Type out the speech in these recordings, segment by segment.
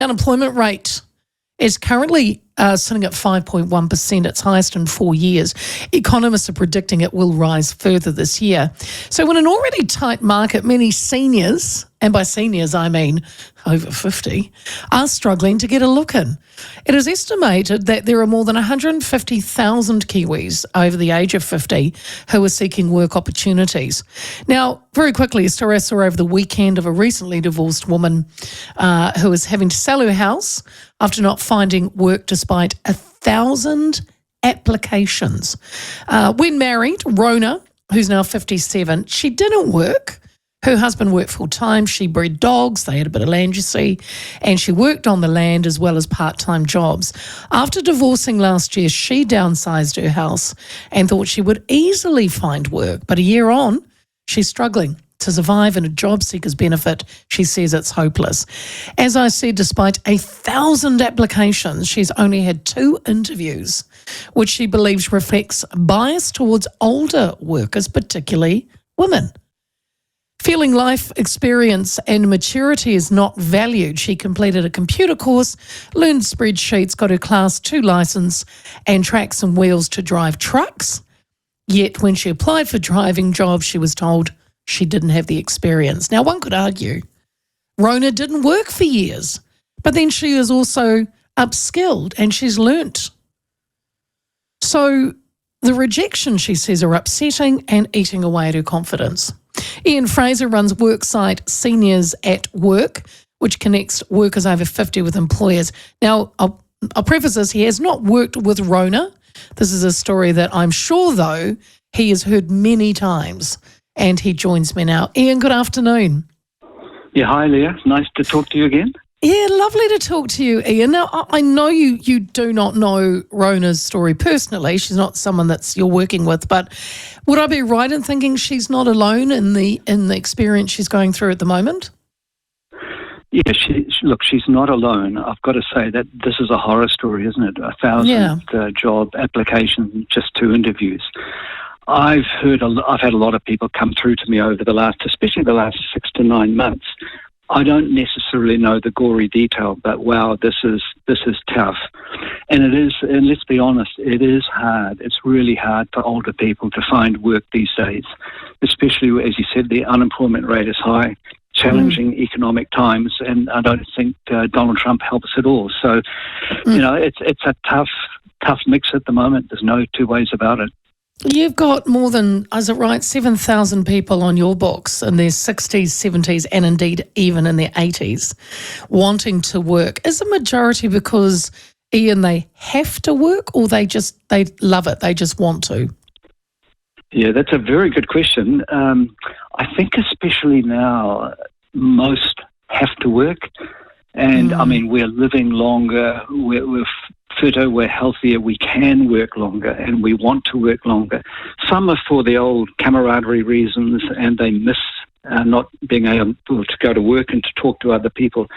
Unemployment rate is currently sitting at 5.1%, its highest in 4 years. Economists are predicting it will rise further this year. So in an already tight market, many seniors, and by seniors I mean over 50, are struggling to get a look in. It is estimated that there are more than 150,000 Kiwis over the age of 50 who are seeking work opportunities. Now, very quickly, a story I saw over the weekend of a recently divorced woman who is having to sell her house after not finding work despite 1,000 applications. When married, Rona, who's now 57, she didn't work. Her husband worked full-time. She bred dogs. They had a bit of land, you see, and she worked on the land as well as part-time jobs. After divorcing last year, she downsized her house and thought she would easily find work. But a year on, she's struggling to survive in a job seeker's benefit. She says it's hopeless. As I said, despite 1,000 applications, she's only had 2 interviews, which she believes reflects bias towards older workers, particularly women. Feeling life experience and maturity is not valued, she completed a computer course, learned spreadsheets, got her Class 2 licence and tracks and wheels to drive trucks. Yet when she applied for driving jobs, she was told she didn't have the experience. Now, one could argue Rona didn't work for years, but then she is also upskilled and she's learnt. So the rejection, she says, are upsetting and eating away at her confidence. Ian Fraser runs worksite Seniors at Work, which connects workers over 50 with employers. Now, I'll preface this, he has not worked with Rona. This is a story that I'm sure, though, he has heard many times, and he joins me now. Ian, good afternoon. Yeah, hi, Leah. Nice to talk to you again. Yeah, lovely to talk to you, Ian. Now, I know you do not know Rona's story personally. She's not someone that you're working with, but would I be right in thinking she's not alone in the experience she's going through at the moment? Yeah, look, she's not alone. I've got to say that this is a horror story, isn't it? 1,000 job applications, just 2 interviews. I've had a lot of people come through to me over especially the last 6 to 9 months. I don't necessarily know the gory detail, but wow, this is tough. And it is, and let's be honest, it is hard. It's really hard for older people to find work these days, especially, as you said, the unemployment rate is high, challenging economic times, and I don't think Donald Trump helps at all. So, it's a tough mix at the moment. There's no 2 ways about it. You've got more than, is it right, 7,000 people on your books in their 60s, 70s, and indeed even in their 80s wanting to work. Is the majority because, Ian, they have to work or they love it, they just want to? Yeah, that's a very good question. I think especially now, most have to work. And, I mean, we're living longer, we're fitter, we're healthier, we can work longer, and we want to work longer. Some are for the old camaraderie reasons, and they miss not being able to go to work and to talk to other people.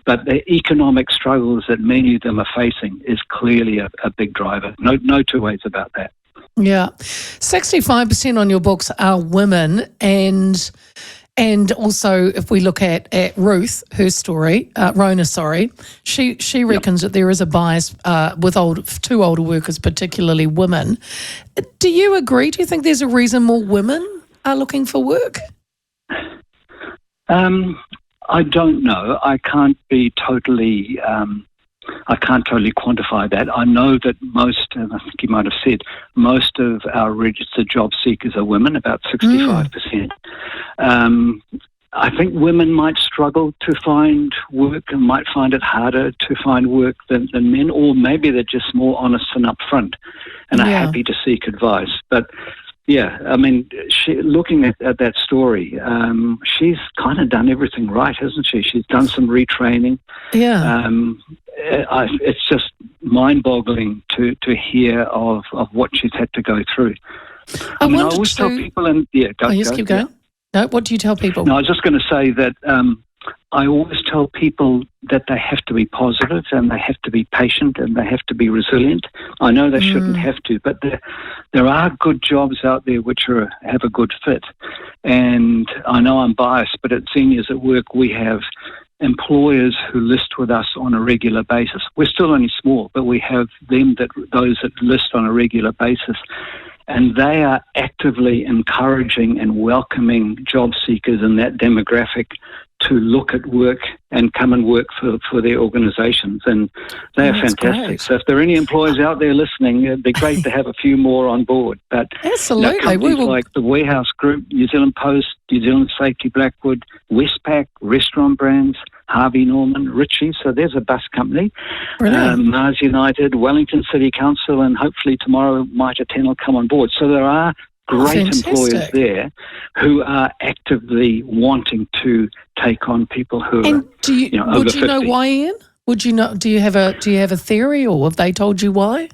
But the economic struggles that many of them are facing is clearly a big driver. No 2 ways about that. Yeah. 65% on your books are women, and also, if we look at Ruth, her story, Rona, she reckons that there is a bias with 2 older workers, particularly women. Do you agree? Do you think there's a reason more women are looking for work? I don't know. I can't totally quantify that. I know that most, and I think you might have said, most of our registered job seekers are women, about 65%. I think women might struggle to find work and might find it harder to find work than men, or maybe they're just more honest and upfront and are happy to seek advice. But yeah, I mean, looking at that story, she's kind of done everything right, hasn't she? She's done some retraining. Yeah. It's just mind-boggling to hear of what she's had to go through. I always tell people, keep going. No, what do you tell people? No, I was just going to say that I always tell people that they have to be positive and they have to be patient and they have to be resilient. I know they shouldn't have to, but there are good jobs out there which have a good fit. And I know I'm biased, but at Seniors at Work we have employers who list with us on a regular basis. We're still only small, but we have those that list on a regular basis. And they are actively encouraging and welcoming job seekers in that demographic to look at work and come and work for their organisations. And they are fantastic. Great. So if there are any employers out there listening, it'd be great to have a few more on board. But absolutely, companies like the Warehouse Group, New Zealand Post, New Zealand Safety Blackwood, Westpac, Restaurant Brands, Harvey Norman, Ritchie, so there's a bus company, Mars United, Wellington City Council, and hopefully tomorrow Mitre 10 will come on board. So there are great employers there who are actively wanting to take on people who are over 50. Would you know why, Ian? Would you know? Do you have a theory, or have they told you why?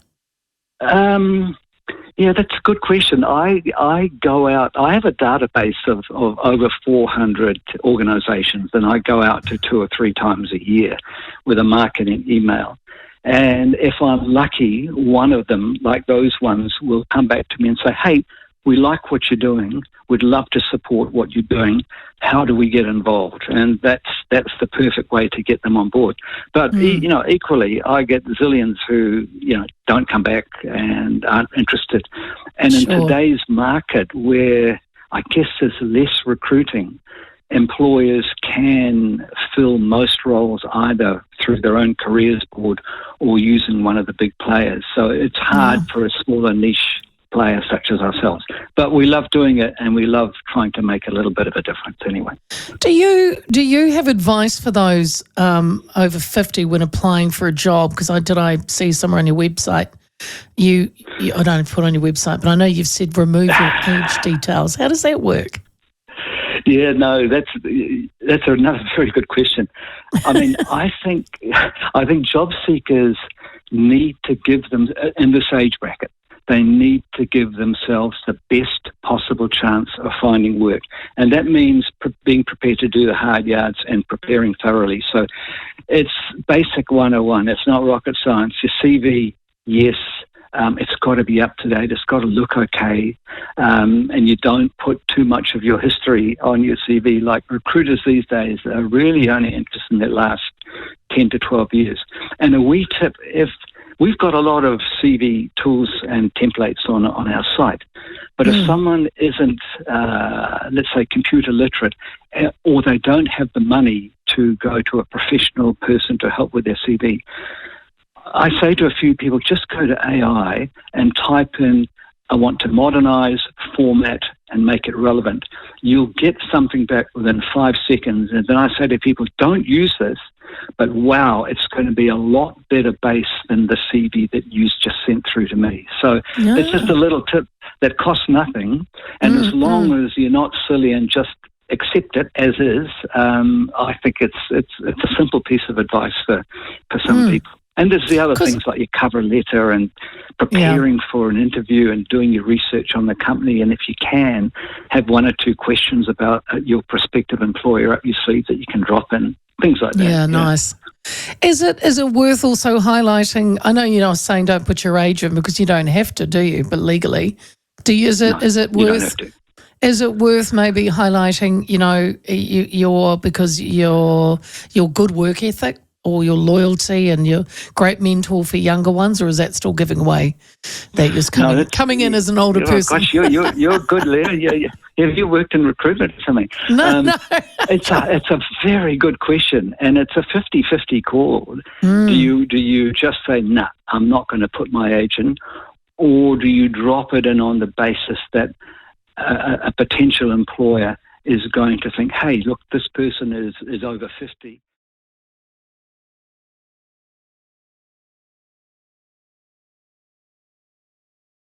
Yeah, that's a good question. I go out, I have a database of over 400 organisations, and I go out to 2 or 3 times a year with a marketing email. And if I'm lucky, one of them, like those ones, will come back to me and say, hey, we like what you're doing. We'd love to support what you're doing. How do we get involved? And that's the perfect way to get them on board. But, equally, I get zillions who, don't come back and aren't interested. And in today's market where I guess there's less recruiting, employers can fill most roles either through their own careers board or using one of the big players. So it's hard for a smaller niche player such as ourselves. But we love doing it, and we love trying to make a little bit of a difference anyway. Do you have advice for those over 50 when applying for a job? Because I see somewhere on your website, I don't put on your website, but I know you've said remove your age details. How does that work? Yeah, no, that's another very good question. I mean, I think job seekers need to give them, in this age bracket, they need to give themselves the best possible chance of finding work. And that means being prepared to do the hard yards and preparing thoroughly. So it's basic 101. It's not rocket science. Your CV, yes, it's got to be up to date. It's got to look okay. And you don't put too much of your history on your CV. Like recruiters these days are really only interested in their last 10 to 12 years. And a wee tip, if we've got a lot of CV tools and templates on our site, but if someone isn't, let's say, computer literate, or they don't have the money to go to a professional person to help with their CV, I say to a few people, just go to AI and type in, I want to modernize, format, and make it relevant. You'll get something back within 5 seconds. And then I say to people, don't use this, but wow, it's going to be a lot better base than the CV that you just sent through to me. So it's just a little tip that costs nothing. And as long as you're not silly and just accept it as is, I think it's a simple piece of advice for some people. And there's the other things like your cover letter and preparing for an interview and doing your research on the company. And if you can, have 1 or 2 questions about your prospective employer up your sleeve that you can drop in, things like that. Yeah, nice. Is it worth also highlighting, I know you're not saying don't put your age in because you don't have to, do you? But legally, is it worth maybe highlighting, your good work ethic, or your loyalty and your great mentor for younger ones, or is that still giving away that you're coming in as an older person? Gosh, you're good, Leah. Have you worked in recruitment or something? No. It's a very good question, and it's a 50-50 call. Do you just say, nah, I'm not going to put my age in, or do you drop it in on the basis that a potential employer is going to think, hey, look, this person is over 50.